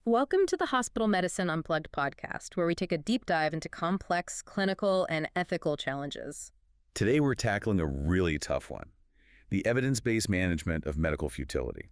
Welcome to the Hospital Medicine Unplugged podcast, where we take a deep dive into complex clinical and ethical challenges. Today we're tackling a really tough one, the evidence-based management of medical futility.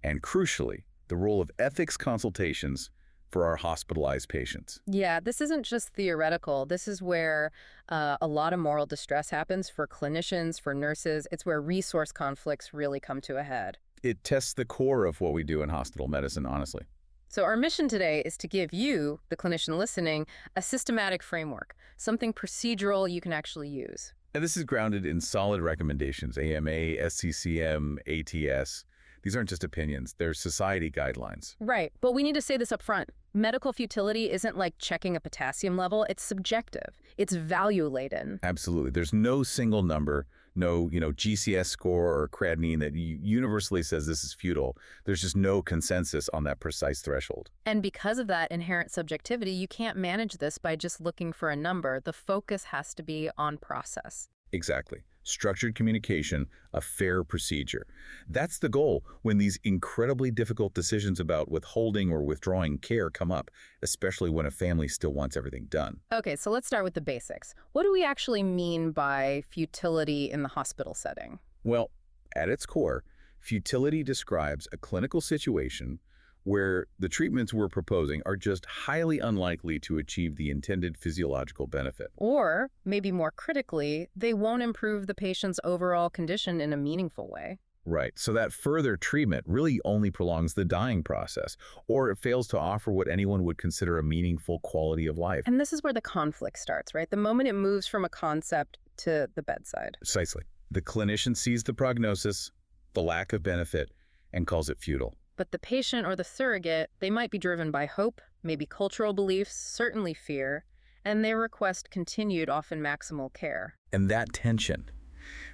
And crucially, the role of ethics consultations for our hospitalized patients. Yeah, this isn't just theoretical. This is where a lot of moral distress happens for clinicians, for nurses. It's where resource conflicts really come to a head. It tests the core of what we do in hospital medicine, honestly. So our mission today is to give you, the clinician listening, a systematic framework, something procedural you can actually use. And this is grounded in solid recommendations, AMA, SCCM, ATS. These aren't just opinions, they're society guidelines. Right, but we need to say this up front. Medical futility isn't like checking a potassium level, it's subjective. It's value-laden. Absolutely. There's no single number, no, GCS score or creatinine that universally says this is futile. There's just no consensus on that precise threshold. And because of that inherent subjectivity, you can't manage this by just looking for a number. The focus has to be on process. Exactly. Structured communication, a fair procedure. That's the goal when these incredibly difficult decisions about withholding or withdrawing care come up, especially when a family still wants everything done. Okay, so let's start with the basics. What do we actually mean by futility in the hospital setting? Well, at its core, futility describes a clinical situation where the treatments we're proposing are just highly unlikely to achieve the intended physiological benefit. Or, maybe more critically, they won't improve the patient's overall condition in a meaningful way. Right. So that further treatment really only prolongs the dying process, or it fails to offer what anyone would consider a meaningful quality of life. And this is where the conflict starts, right? The moment it moves from a concept to the bedside. Precisely. The clinician sees the prognosis, the lack of benefit, and calls it futile. But the patient or the surrogate, they might be driven by hope, maybe cultural beliefs, certainly fear, and they request continued, often maximal care. And that tension,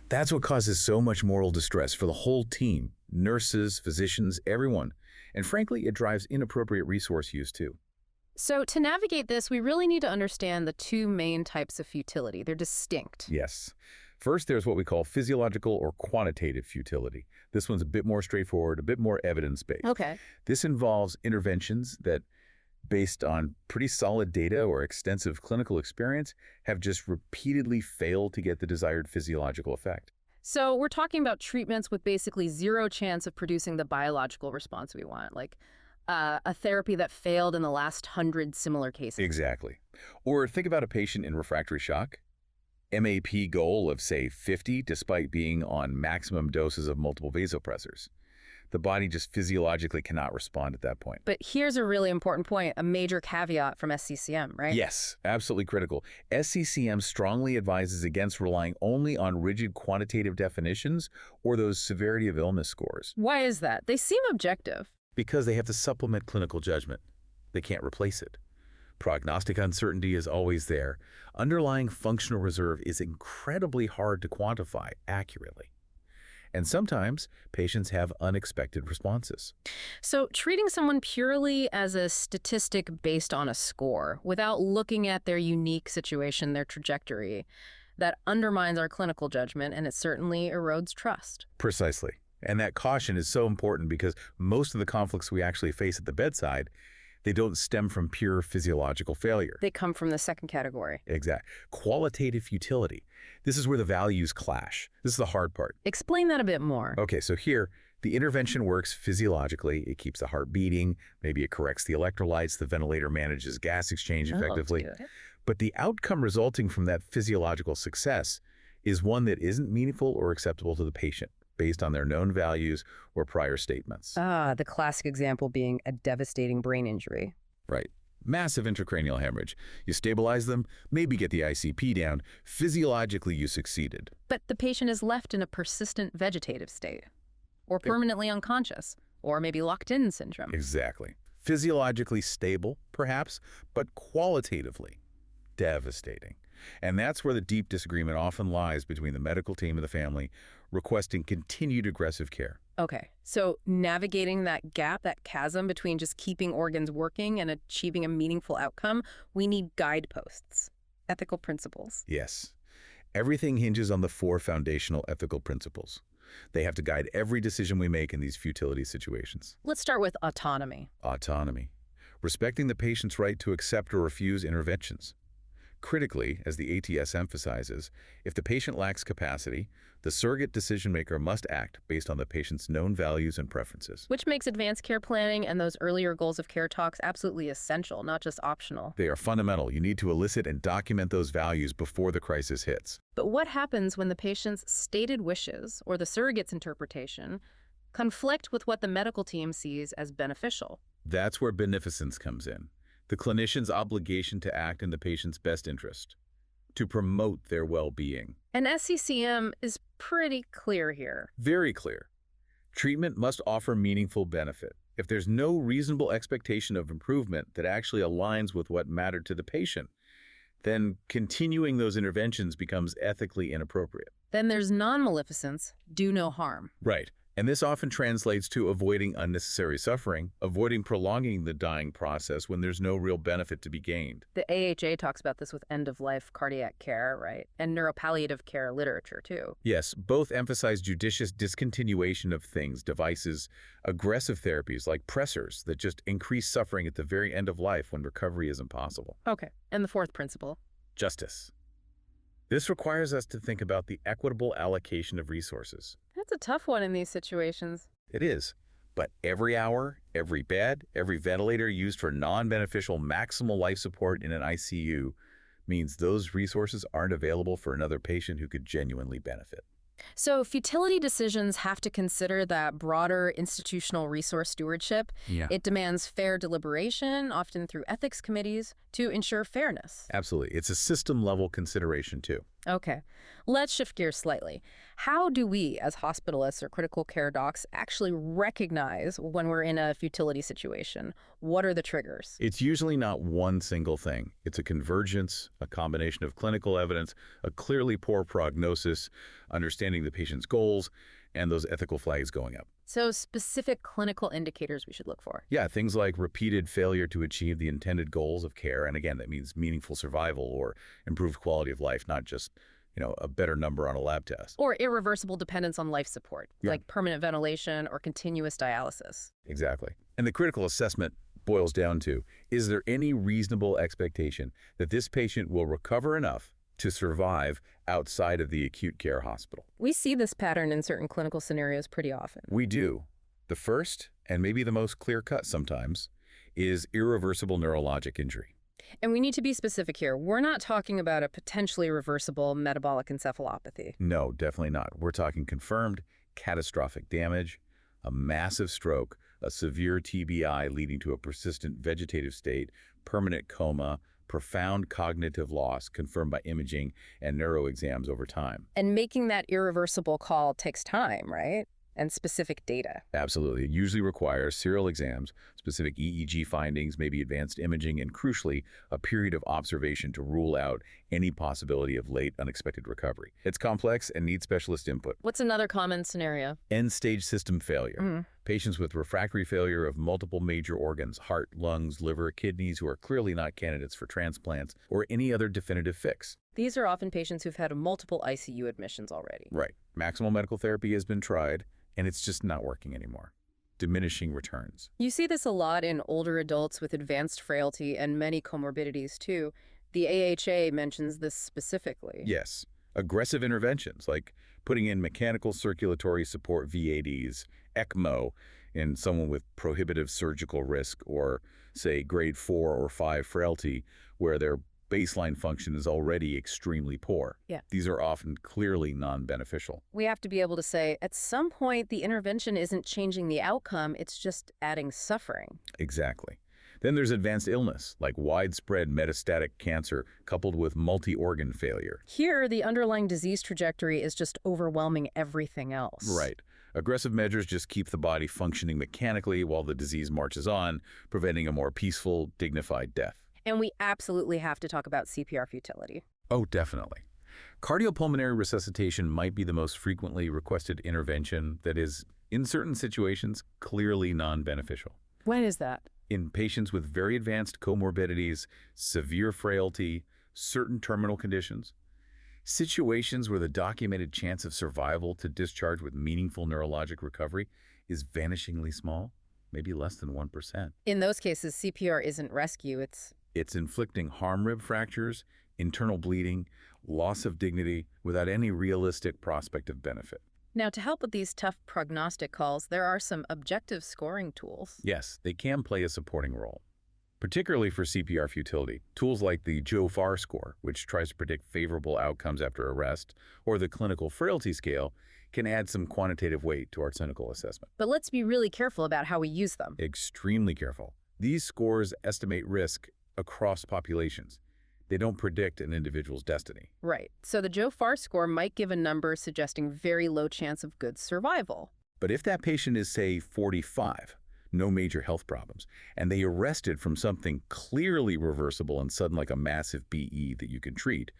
that's what causes so much moral distress for the whole team, nurses, physicians, everyone. And frankly, it drives inappropriate resource use too. So to navigate this, we really need to understand the two main types of futility. They're distinct. Yes. First, there's what we call physiological or quantitative futility. This one's a bit more straightforward, a bit more evidence-based. Okay. This involves interventions that, based on pretty solid data or extensive clinical experience, have just repeatedly failed to get the desired physiological effect. So we're talking about treatments with basically zero chance of producing the biological response we want, like a therapy that failed in the last 100 similar cases. Exactly. Or think about a patient in refractory shock. MAP goal of, say, 50, despite being on maximum doses of multiple vasopressors. The body just physiologically cannot respond at that point. But here's a really important point, a major caveat from SCCM, right? Yes, absolutely critical. SCCM strongly advises against relying only on rigid quantitative definitions or those severity of illness scores. Why is that? They seem objective. Because they have to supplement clinical judgment. They can't replace it. Prognostic uncertainty is always there. Underlying functional reserve is incredibly hard to quantify accurately. And sometimes patients have unexpected responses. So treating someone purely as a statistic based on a score, without looking at their unique situation, their trajectory, that undermines our clinical judgment, and it certainly erodes trust. Precisely. And that caution is so important because most of the conflicts we actually face at the bedside, they don't stem from pure physiological failure. They come from the second category. Exactly. Qualitative futility. This is where the values clash. This is the hard part. Explain that a bit more. Okay, so here, the intervention works physiologically. It keeps the heart beating. Maybe it corrects the electrolytes. The ventilator manages gas exchange effectively. But the outcome resulting from that physiological success is one that isn't meaningful or acceptable to the patient, based on their known values or prior statements. The classic example being a devastating brain injury. Right. Massive intracranial hemorrhage. You stabilize them, maybe get the ICP down. Physiologically, you succeeded. But the patient is left in a persistent vegetative state, or permanently unconscious, or maybe locked-in syndrome. Exactly. Physiologically stable, perhaps, but qualitatively devastating. And that's where the deep disagreement often lies between the medical team and the family, requesting continued aggressive care. Okay, so navigating that gap, that chasm between just keeping organs working and achieving a meaningful outcome, we need guideposts, ethical principles. Yes. Everything hinges on the 4 foundational ethical principles. They have to guide every decision we make in these futility situations. Let's start with autonomy. Autonomy. Respecting the patient's right to accept or refuse interventions. Critically, as the ATS emphasizes, if the patient lacks capacity, the surrogate decision-maker must act based on the patient's known values and preferences. Which makes advanced care planning and those earlier goals of care talks absolutely essential, not just optional. They are fundamental. You need to elicit and document those values before the crisis hits. But what happens when the patient's stated wishes, or the surrogate's interpretation, conflict with what the medical team sees as beneficial? That's where beneficence comes in. The clinician's obligation to act in the patient's best interest, to promote their well-being. And SCCM is pretty clear here. Very clear. Treatment must offer meaningful benefit. If there's no reasonable expectation of improvement that actually aligns with what mattered to the patient, then continuing those interventions becomes ethically inappropriate. Then there's non-maleficence, do no harm. Right. And this often translates to avoiding unnecessary suffering, avoiding prolonging the dying process when there's no real benefit to be gained. The AHA talks about this with end-of-life cardiac care, right? And neuropalliative care literature, too. Yes, both emphasize judicious discontinuation of things, devices, aggressive therapies like pressors that just increase suffering at the very end of life when recovery is impossible. Okay. And the fourth principle? Justice. This requires us to think about the equitable allocation of resources. That's a tough one in these situations. It is. But every hour, every bed, every ventilator used for non-beneficial maximal life support in an ICU means those resources aren't available for another patient who could genuinely benefit. So futility decisions have to consider that broader institutional resource stewardship. Yeah. It demands fair deliberation, often through ethics committees, to ensure fairness. Absolutely. It's a system-level consideration, too. Okay, let's shift gears slightly. How do we, as hospitalists or critical care docs, actually recognize when we're in a futility situation? What are the triggers? It's usually not one single thing. It's a convergence, a combination of clinical evidence, a clearly poor prognosis, understanding the patient's goals, and those ethical flags going up. So specific clinical indicators we should look for. Yeah, things like repeated failure to achieve the intended goals of care. And again, that means meaningful survival or improved quality of life, not just, a better number on a lab test. Or irreversible dependence on life support, Yeah. like permanent ventilation or continuous dialysis. Exactly. And the critical assessment boils down to, is there any reasonable expectation that this patient will recover enough to survive outside of the acute care hospital? We see this pattern in certain clinical scenarios pretty often. We do. The first, and maybe the most clear-cut sometimes, is irreversible neurologic injury. And we need to be specific here. We're not talking about a potentially reversible metabolic encephalopathy. No, definitely not. We're talking confirmed catastrophic damage, a massive stroke, a severe TBI leading to a persistent vegetative state, permanent coma, profound cognitive loss confirmed by imaging and neuro exams over time. And making that irreversible call takes time, right? And specific data. Absolutely. It usually requires serial exams, specific EEG findings, maybe advanced imaging, and crucially, a period of observation to rule out any possibility of late unexpected recovery. It's complex and needs specialist input. What's another common scenario? End-stage system failure. Patients with refractory failure of multiple major organs, heart, lungs, liver, kidneys, who are clearly not candidates for transplants or any other definitive fix. These are often patients who've had multiple ICU admissions already. Right. Maximal medical therapy has been tried, and it's just not working anymore. Diminishing returns. You see this a lot in older adults with advanced frailty and many comorbidities, too. The AHA mentions this specifically. Yes. Aggressive interventions like putting in mechanical circulatory support VADs, ECMO, in someone with prohibitive surgical risk or, say, grade 4 or 5 frailty, where their baseline function is already extremely poor. Yeah. These are often clearly non-beneficial. We have to be able to say, at some point, the intervention isn't changing the outcome, it's just adding suffering. Exactly. Then there's advanced illness, like widespread metastatic cancer coupled with multi-organ failure. Here, the underlying disease trajectory is just overwhelming everything else. Right. Aggressive measures just keep the body functioning mechanically while the disease marches on, preventing a more peaceful, dignified death. And we absolutely have to talk about CPR futility. Oh, definitely. Cardiopulmonary resuscitation might be the most frequently requested intervention that is, in certain situations, clearly non-beneficial. When is that? In patients with very advanced comorbidities, severe frailty, certain terminal conditions. Situations where the documented chance of survival to discharge with meaningful neurologic recovery is vanishingly small, maybe less than 1%. In those cases, CPR isn't rescue, It's inflicting harm rib fractures, internal bleeding, loss of dignity without any realistic prospect of benefit. Now, to help with these tough prognostic calls, there are some objective scoring tools. Yes, they can play a supporting role, particularly for CPR futility. Tools like the Joe-Farr score, which tries to predict favorable outcomes after arrest, or the clinical frailty scale, can add some quantitative weight to our clinical assessment. But let's be really careful about how we use them. Extremely careful. These scores estimate risk across populations. They don't predict an individual's destiny. Right. So the Joe-Farr score might give a number suggesting very low chance of good survival. But if that patient is, say, 45, no major health problems, and they arrested from something clearly reversible and sudden like a massive BE that you can treat,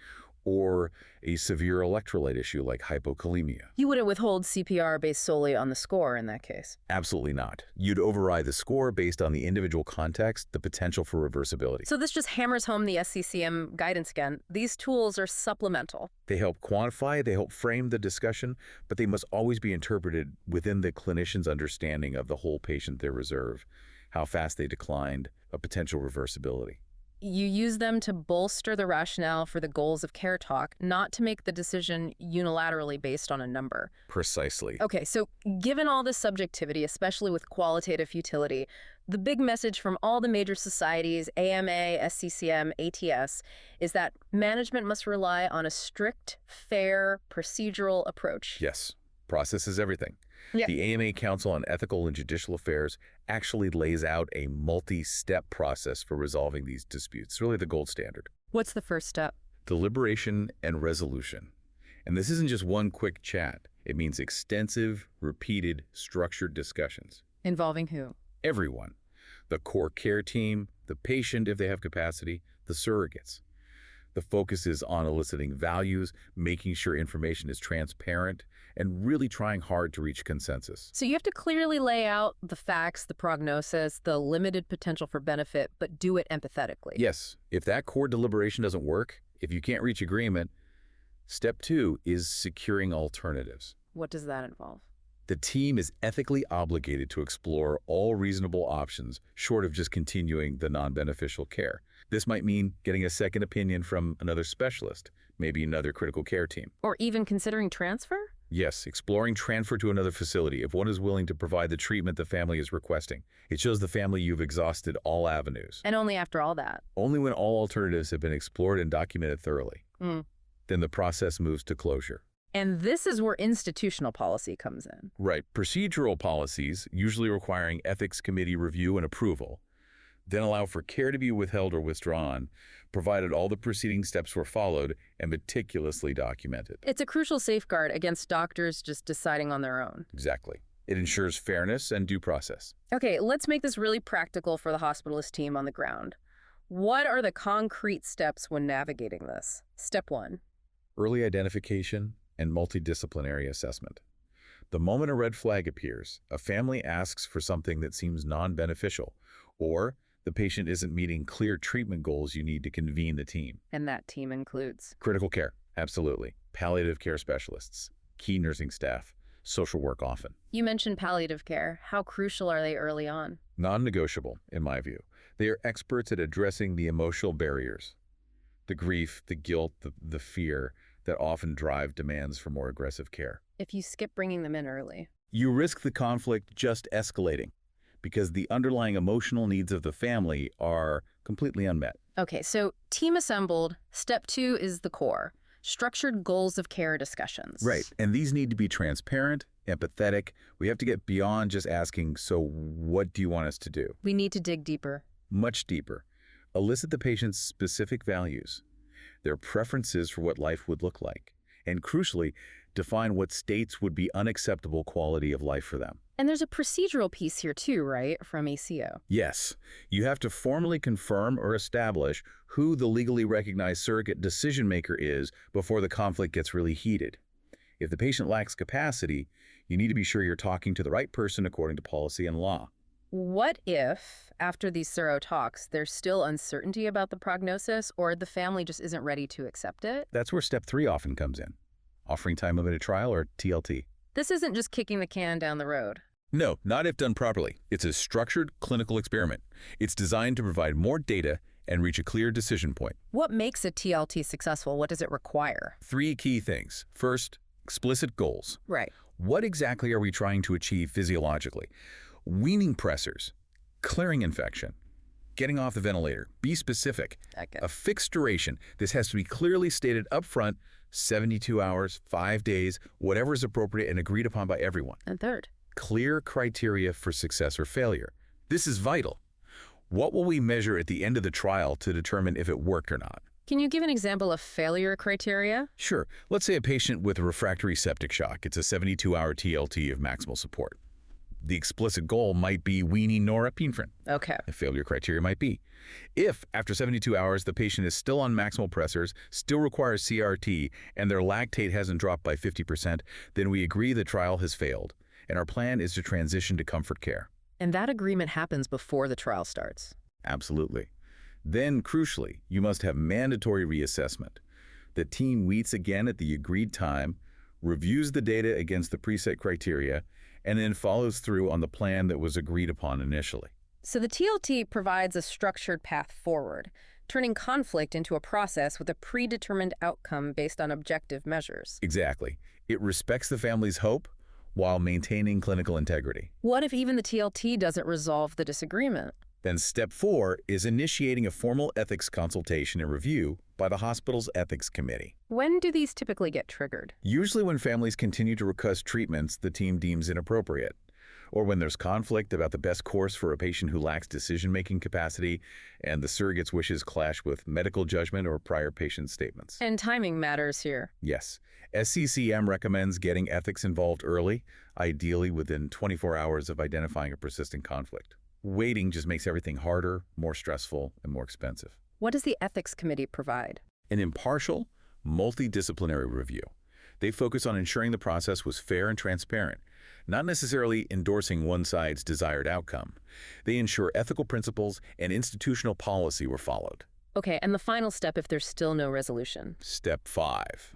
or a severe electrolyte issue like hypokalemia. You wouldn't withhold CPR based solely on the score in that case. Absolutely not. You'd override the score based on the individual context, the potential for reversibility. So this just hammers home the SCCM guidance again. These tools are supplemental. They help quantify, they help frame the discussion, but they must always be interpreted within the clinician's understanding of the whole patient they reserve, how fast they declined, a potential reversibility. You use them to bolster the rationale for the goals of care talk, not to make the decision unilaterally based on a number. Precisely. Okay, so given all this subjectivity, especially with qualitative futility, the big message from all the major societies, AMA, SCCM, ATS, is that management must rely on a strict, fair, procedural approach. Yes, process is everything. Yeah. The AMA Council on Ethical and Judicial Affairs actually lays out a multi-step process for resolving these disputes. It's really the gold standard. What's the first step? Deliberation and resolution. And this isn't just one quick chat. It means extensive, repeated, structured discussions. Involving who? Everyone. The core care team, the patient if they have capacity, the surrogates. The focus is on eliciting values, making sure information is transparent, and really trying hard to reach consensus. So you have to clearly lay out the facts, the prognosis, the limited potential for benefit, but do it empathetically. Yes, if that core deliberation doesn't work, if you can't reach agreement, step 2 is securing alternatives. What does that involve? The team is ethically obligated to explore all reasonable options short of just continuing the non-beneficial care. This might mean getting a second opinion from another specialist, maybe another critical care team. Or even considering transfer? Yes, exploring transfer to another facility if one is willing to provide the treatment the family is requesting. It shows the family you've exhausted all avenues. And only after all that. Only when all alternatives have been explored and documented thoroughly. Then the process moves to closure. And this is where institutional policy comes in. Right. Procedural policies, usually requiring ethics committee review and approval, then allow for care to be withheld or withdrawn, provided all the preceding steps were followed and meticulously documented. It's a crucial safeguard against doctors just deciding on their own. Exactly. It ensures fairness and due process. Okay, let's make this really practical for the hospitalist team on the ground. What are the concrete steps when navigating this? Step 1. Early identification and multidisciplinary assessment. The moment a red flag appears, a family asks for something that seems non-beneficial, or the patient isn't meeting clear treatment goals, you need to convene the team. And that team includes? Critical care, absolutely. Palliative care specialists, key nursing staff, social work often. You mentioned palliative care. How crucial are they early on? Non-negotiable, in my view. They are experts at addressing the emotional barriers, the grief, the guilt, the fear that often drive demands for more aggressive care. If you skip bringing them in early. You risk the conflict just escalating because the underlying emotional needs of the family are completely unmet. Okay, so team assembled. Step 2 is the core. Structured goals of care discussions. Right, and these need to be transparent, empathetic. We have to get beyond just asking, so what do you want us to do? We need to dig deeper. Much deeper. Elicit the patient's specific values, their preferences for what life would look like, and crucially, define what states would be unacceptable quality of life for them. And there's a procedural piece here too, right, from ACO? Yes. You have to formally confirm or establish who the legally recognized surrogate decision maker is before the conflict gets really heated. If the patient lacks capacity, you need to be sure you're talking to the right person according to policy and law. What if, after these thorough talks, there's still uncertainty about the prognosis or the family just isn't ready to accept it? That's where step 3 often comes in, offering time-limited trial or TLT. This isn't just kicking the can down the road. No, not if done properly. It's a structured clinical experiment. It's designed to provide more data and reach a clear decision point. What makes a TLT successful? What does it require? 3 key things. First, explicit goals. Right. What exactly are we trying to achieve physiologically? Weaning pressors, clearing infection, getting off the ventilator. Be specific. Okay. A fixed duration. This has to be clearly stated up front, 72 hours, 5 days, whatever is appropriate and agreed upon by everyone. And third? Clear criteria for success or failure. This is vital. What will we measure at the end of the trial to determine if it worked or not? Can you give an example of failure criteria? Sure. Let's say a patient with a refractory septic shock. It's a 72-hour TLT of maximal support. The explicit goal might be weaning norepinephrine. Okay. A failure criteria might be, if after 72 hours the patient is still on maximal pressors, still requires CRT, and their lactate hasn't dropped by 50%, then we agree the trial has failed, and our plan is to transition to comfort care. And that agreement happens before the trial starts. Absolutely. Then, crucially, you must have mandatory reassessment. The team meets again at the agreed time, reviews the data against the preset criteria, and then follows through on the plan that was agreed upon initially. So the TLT provides a structured path forward, turning conflict into a process with a predetermined outcome based on objective measures. Exactly. It respects the family's hope while maintaining clinical integrity. What if even the TLT doesn't resolve the disagreement? Then step 4 is initiating a formal ethics consultation and review by the hospital's ethics committee. When do these typically get triggered? Usually when families continue to request treatments the team deems inappropriate, or when there's conflict about the best course for a patient who lacks decision-making capacity and the surrogate's wishes clash with medical judgment or prior patient statements. And timing matters here. Yes. SCCM recommends getting ethics involved early, ideally within 24 hours of identifying a persistent conflict. Waiting just makes everything harder, more stressful, and more expensive. What does the ethics committee provide? An impartial, multidisciplinary review. They focus on ensuring the process was fair and transparent, not necessarily endorsing one side's desired outcome. They ensure ethical principles and institutional policy were followed. Okay, and the final step if there's still no resolution. Step 5.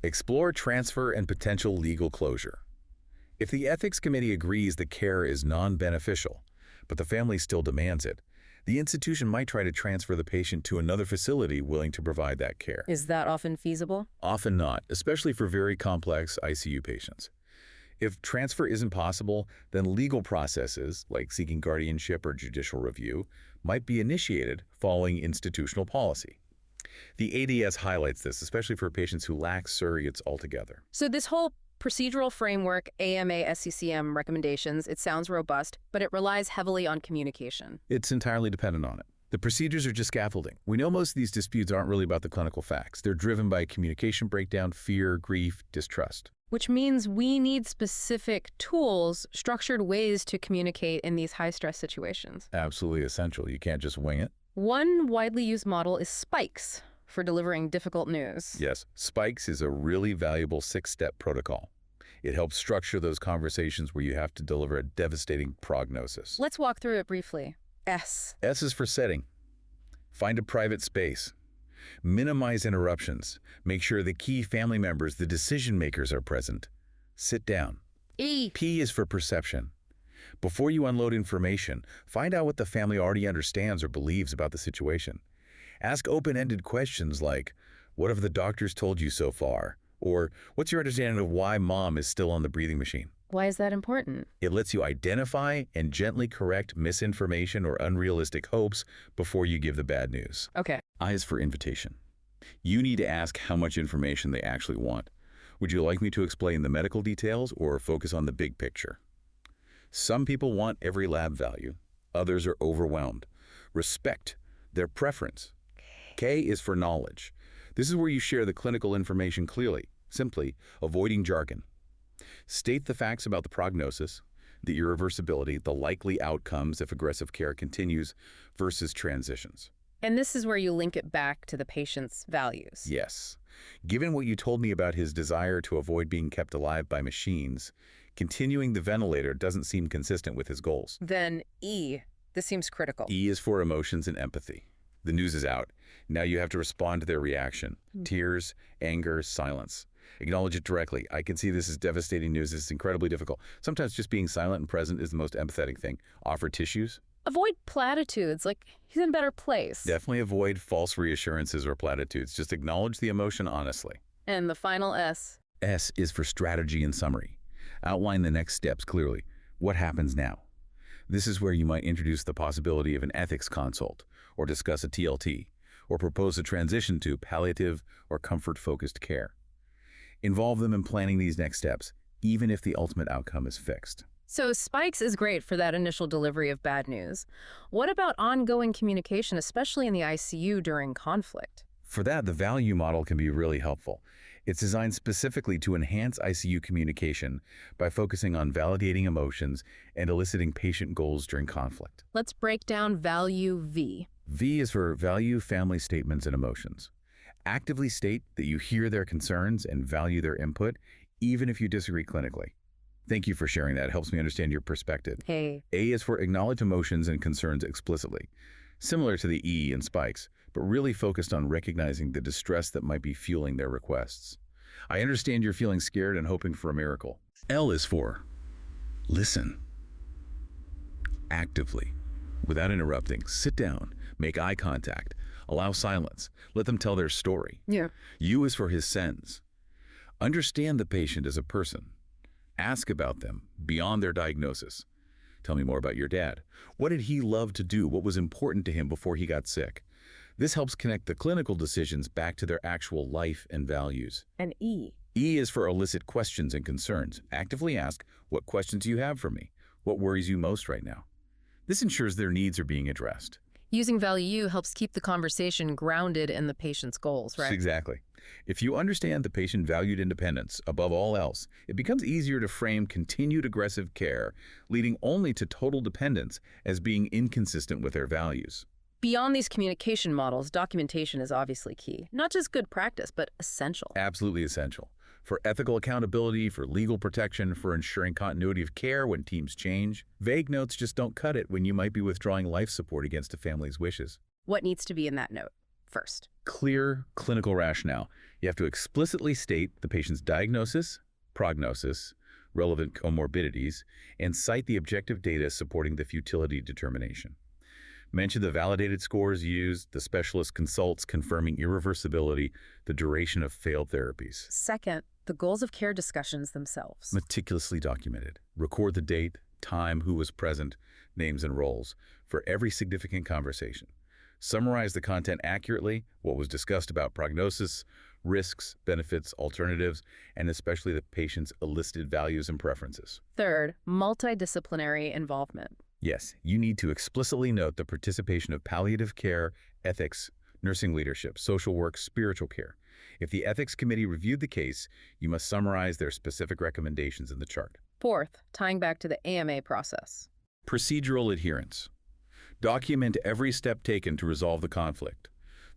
Explore transfer and potential legal closure. If the ethics committee agrees the care is non-beneficial, but the family still demands it, the institution might try to transfer the patient to another facility willing to provide that care. Is that often feasible? Often not, especially for very complex ICU patients. If transfer isn't possible, then legal processes, like seeking guardianship or judicial review, might be initiated following institutional policy. The ADS highlights this, especially for patients who lack surrogates altogether. So this whole procedural framework, AMA, SCCM recommendations, it sounds robust, but it relies heavily on communication. It's entirely dependent on it. The procedures are just scaffolding. We know most of these disputes aren't really about the clinical facts. They're driven by communication breakdown, fear, grief, distrust. Which means we need specific tools, structured ways to communicate in these high-stress situations. Absolutely essential. You can't just wing it. One widely used model is spikes for delivering difficult news. Yes, spikes is a really valuable 6-step protocol. It helps structure those conversations where you have to deliver a devastating prognosis. Let's walk through it briefly. S. S is for setting. Find a private space. Minimize interruptions. Make sure the key family members, the decision makers, are present. Sit down. E. P is for perception. Before you unload information, find out what the family already understands or believes about the situation. Ask open-ended questions like, what have the doctors told you so far? Or, what's your understanding of why mom is still on the breathing machine? Why is that important? It lets you identify and gently correct misinformation or unrealistic hopes before you give the bad news. Okay. I is for invitation. You need to ask how much information they actually want. Would you like me to explain the medical details or focus on the big picture? Some people want every lab value. Others are overwhelmed. Respect their preference. K is for knowledge. This is where you share the clinical information clearly, simply avoiding jargon. State the facts about the prognosis, the irreversibility, the likely outcomes if aggressive care continues versus transitions. And this is where you link it back to the patient's values. Yes. Given what you told me about his desire to avoid being kept alive by machines, Continuing the ventilator doesn't seem consistent with his goals. Then E. This seems critical. E is for emotions and empathy. The news is out. Now you have to respond to their reaction. Tears, anger, silence. Acknowledge it directly. I can see this as devastating news. This is incredibly difficult. Sometimes just being silent and present is the most empathetic thing. Offer tissues. Avoid platitudes, like he's in a better place. Definitely avoid false reassurances or platitudes. Just acknowledge the emotion honestly. And the final S. S is for strategy and summary. Outline the next steps clearly. What happens now? This is where you might introduce the possibility of an ethics consult, or discuss a TLT, or propose a transition to palliative or comfort-focused care. Involve them in planning these next steps, even if the ultimate outcome is fixed. So spikes is great for that initial delivery of bad news. What about ongoing communication, especially in the ICU during conflict? For that, the value model can be really helpful. It's designed specifically to enhance ICU communication by focusing on validating emotions and eliciting patient goals during conflict. Let's break down value V. V is for value family statements and emotions. Actively state that you hear their concerns and value their input, even if you disagree clinically. Thank you for sharing that. It helps me understand your perspective. Hey. A is for acknowledge emotions and concerns explicitly, similar to the E in spikes, but really focused on recognizing the distress that might be fueling their requests. I understand you're feeling scared and hoping for a miracle. L is for listen. Actively, without interrupting, sit down, make eye contact, allow silence, let them tell their story. Yeah. U is for his sense. Understand the patient as a person. Ask about them beyond their diagnosis. Tell me more about your dad. What did he love to do? What was important to him before he got sick? This helps connect the clinical decisions back to their actual life and values. And E. E is for elicit questions and concerns. Actively ask, what questions do you have for me? What worries you most right now? This ensures their needs are being addressed. Using value U helps keep the conversation grounded in the patient's goals, right? Exactly. If you understand the patient valued independence above all else, it becomes easier to frame continued aggressive care, leading only to total dependence as being inconsistent with their values. Beyond these communication models, documentation is obviously key. Not just good practice, but essential. Absolutely essential. For ethical accountability, for legal protection, for ensuring continuity of care when teams change. Vague notes just don't cut it when you might be withdrawing life support against a family's wishes. What needs to be in that note first? Clear clinical rationale. You have to explicitly state the patient's diagnosis, prognosis, relevant comorbidities, and cite the objective data supporting the futility determination. Mention the validated scores used, the specialist consults confirming irreversibility, the duration of failed therapies. Second, the goals of care discussions themselves. Meticulously documented. Record the date, time, who was present, names and roles for every significant conversation. Summarize the content accurately, what was discussed about prognosis, risks, benefits, alternatives, and especially the patient's elicited values and preferences. Third, multidisciplinary involvement. Yes, you need to explicitly note the participation of palliative care, ethics, nursing leadership, social work, spiritual care. If the ethics committee reviewed the case, you must summarize their specific recommendations in the chart. Fourth, tying back to the AMA process. Procedural adherence. Document every step taken to resolve the conflict.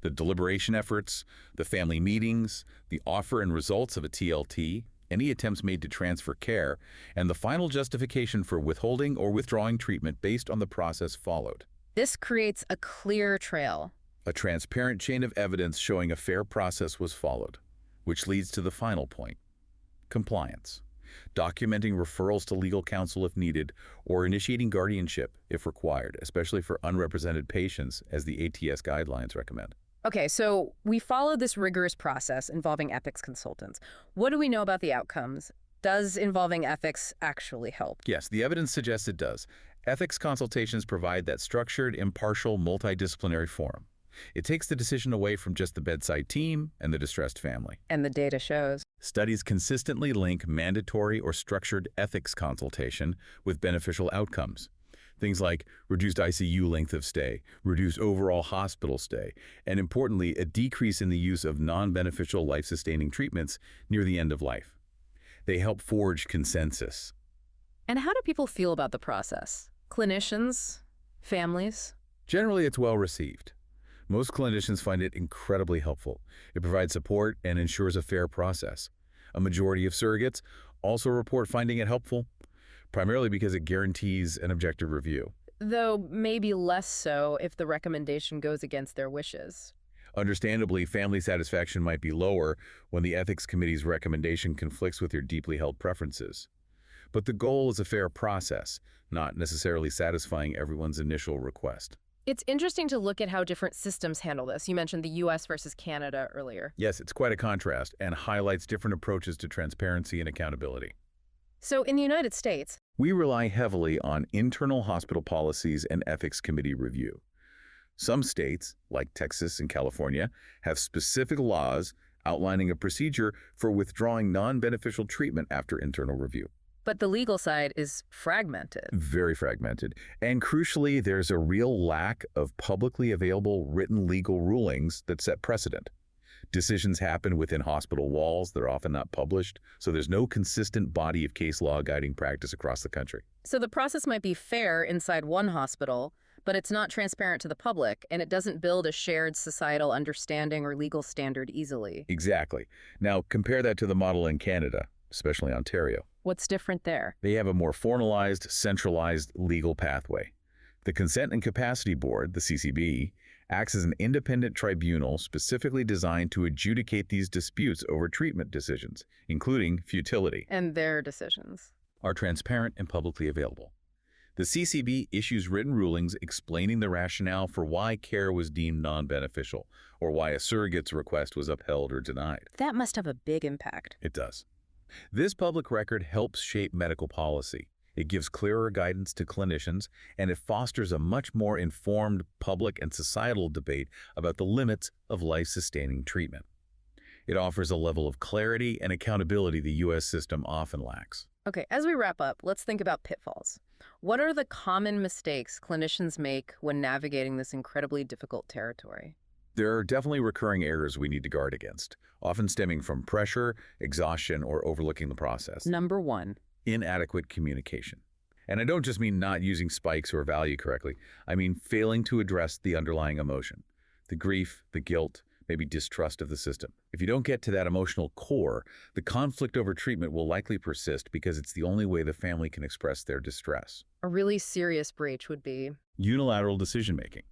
The deliberation efforts, the family meetings, the offer and results of a TLT, any attempts made to transfer care, and the final justification for withholding or withdrawing treatment based on the process followed. This creates a clear trail. A transparent chain of evidence showing a fair process was followed, which leads to the final point, compliance. Documenting referrals to legal counsel if needed, or initiating guardianship if required, especially for unrepresented patients, as the ATS guidelines recommend. Okay, so we followed this rigorous process involving ethics consultants. What do we know about the outcomes? Does involving ethics actually help? Yes, the evidence suggests it does. Ethics consultations provide that structured, impartial, multidisciplinary forum. It takes the decision away from just the bedside team and the distressed family. And the data shows. Studies consistently link mandatory or structured ethics consultation with beneficial outcomes. Things like reduced ICU length of stay, reduced overall hospital stay, and importantly, a decrease in the use of non-beneficial life-sustaining treatments near the end of life. They help forge consensus. And how do people feel about the process? Clinicians? Families? Generally, it's well received. Most clinicians find it incredibly helpful. It provides support and ensures a fair process. A majority of surrogates also report finding it helpful, primarily because it guarantees an objective review. Though maybe less so if the recommendation goes against their wishes. Understandably, family satisfaction might be lower when the ethics committee's recommendation conflicts with your deeply held preferences. But the goal is a fair process, not necessarily satisfying everyone's initial request. It's interesting to look at how different systems handle this. You mentioned the US versus Canada earlier. Yes, it's quite a contrast and highlights different approaches to transparency and accountability. So in the United States, We rely heavily on internal hospital policies and ethics committee review. Some states, like Texas and California, have specific laws outlining a procedure for withdrawing non-beneficial treatment after internal review. but the legal side is fragmented. Very fragmented. And crucially, there's a real lack of publicly available written legal rulings that set precedent. Decisions happen within hospital walls. They're often not published, so there's no consistent body of case law guiding practice across the country. So the process might be fair inside one hospital, but it's not transparent to the public, and it doesn't build a shared societal understanding or legal standard easily. Exactly. Now, compare that to the model in Canada, especially Ontario. What's different there? They have a more formalized, centralized legal pathway. The Consent and Capacity Board, the CCB, acts as an independent tribunal specifically designed to adjudicate these disputes over treatment decisions, including futility, And their decisions. are transparent and publicly available. The CCB issues written rulings explaining the rationale for why care was deemed non-beneficial or why a surrogate's request was upheld or denied. That must have a big impact. It does. This public record helps shape medical policy. It gives clearer guidance to clinicians, and it fosters a much more informed public and societal debate about the limits of life-sustaining treatment. It offers a level of clarity and accountability the U.S. system often lacks. Okay, as we wrap up, let's think about pitfalls. What are the common mistakes clinicians make when navigating this incredibly difficult territory? There are definitely recurring errors we need to guard against, often stemming from pressure, exhaustion, or overlooking the process. Number one. Inadequate communication. And I don't just mean not using spikes or value correctly. I mean failing to address the underlying emotion, the grief, the guilt, maybe distrust of the system. If you don't get to that emotional core, the conflict over treatment will likely persist because it's the only way the family can express their distress. A really serious breach would be Unilateral decision-making.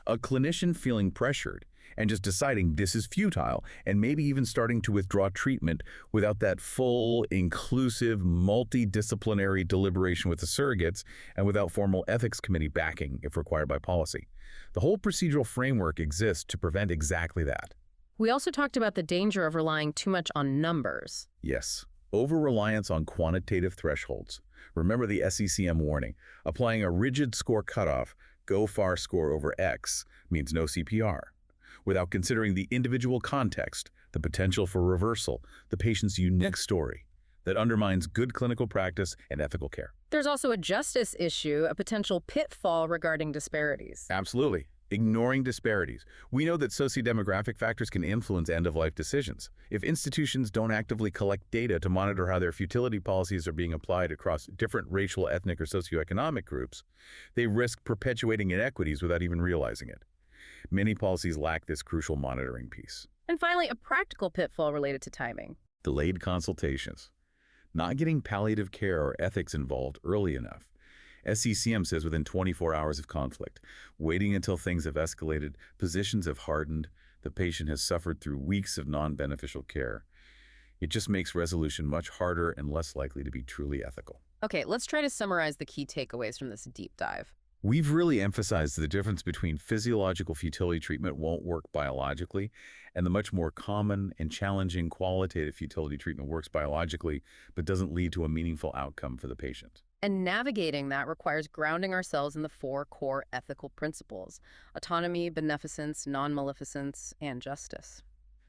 A clinician feeling pressured and just deciding this is futile and maybe even starting to withdraw treatment without that full, inclusive, multidisciplinary deliberation with the surrogates and without formal ethics committee backing if required by policy. The whole procedural framework exists to prevent exactly that. We also talked about the danger of relying too much on numbers. Yes, over-reliance on quantitative thresholds. Remember the SECM warning. Applying a rigid score cutoff, go far score over X, means no CPR, without considering the individual context, the potential for reversal, the patient's unique story that undermines good clinical practice and ethical care. There's also a justice issue, a potential pitfall regarding disparities. Absolutely. Ignoring disparities. We know that sociodemographic factors can influence end-of-life decisions. If institutions don't actively collect data to monitor how their futility policies are being applied across different racial, ethnic, or socioeconomic groups, they risk perpetuating inequities without even realizing it. Many policies lack this crucial monitoring piece. And finally, a practical pitfall related to timing. Delayed consultations. Not getting palliative care or ethics involved early enough. SECM says within 24 hours of conflict. Waiting until things have escalated, positions have hardened, the patient has suffered through weeks of non-beneficial care. It just makes resolution much harder and less likely to be truly ethical. Okay, let's try to summarize the key takeaways from this deep dive. We've really emphasized the difference between physiological futility treatment won't work biologically and the much more common and challenging qualitative futility treatment works biologically but doesn't lead to a meaningful outcome for the patient. And navigating that requires grounding ourselves in the 4 core ethical principles: autonomy, beneficence, non-maleficence, and justice.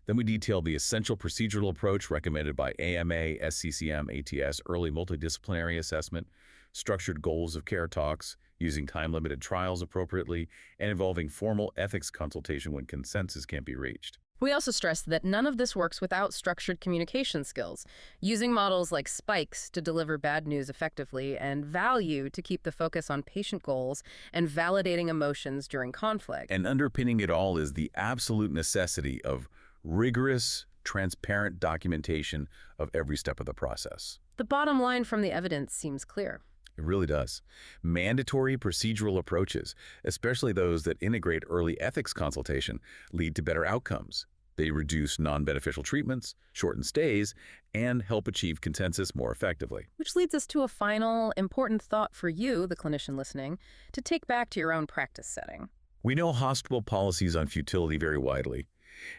Then we detail the essential procedural approach recommended by AMA, SCCM, ATS, early multidisciplinary assessment, structured goals of care talks, using time-limited trials appropriately, and involving formal ethics consultation when consensus can't be reached. We also stress that none of this works without structured communication skills, using models like spikes to deliver bad news effectively, and value to keep the focus on patient goals, and validating emotions during conflict. And underpinning it all is the absolute necessity of rigorous, transparent documentation of every step of the process. The bottom line from the evidence seems clear. It really does. Mandatory procedural approaches, especially those that integrate early ethics consultation, lead to better outcomes. They reduce non-beneficial treatments, shorten stays, and help achieve consensus more effectively. Which leads us to a final, important thought for you, the clinician listening, to take back to your own practice setting. We know hospital policies on futility vary widely,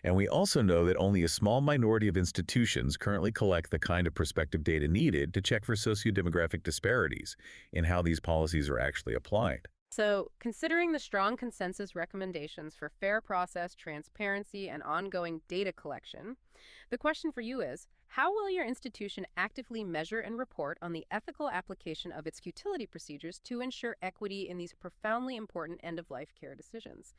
and we also know that only a small minority of institutions currently collect the kind of prospective data needed to check for sociodemographic disparities in how these policies are actually applied. So, considering the strong consensus recommendations for fair process, transparency, and ongoing data collection, the question for you is, how will your institution actively measure and report on the ethical application of its futility procedures to ensure equity in these profoundly important end-of-life care decisions?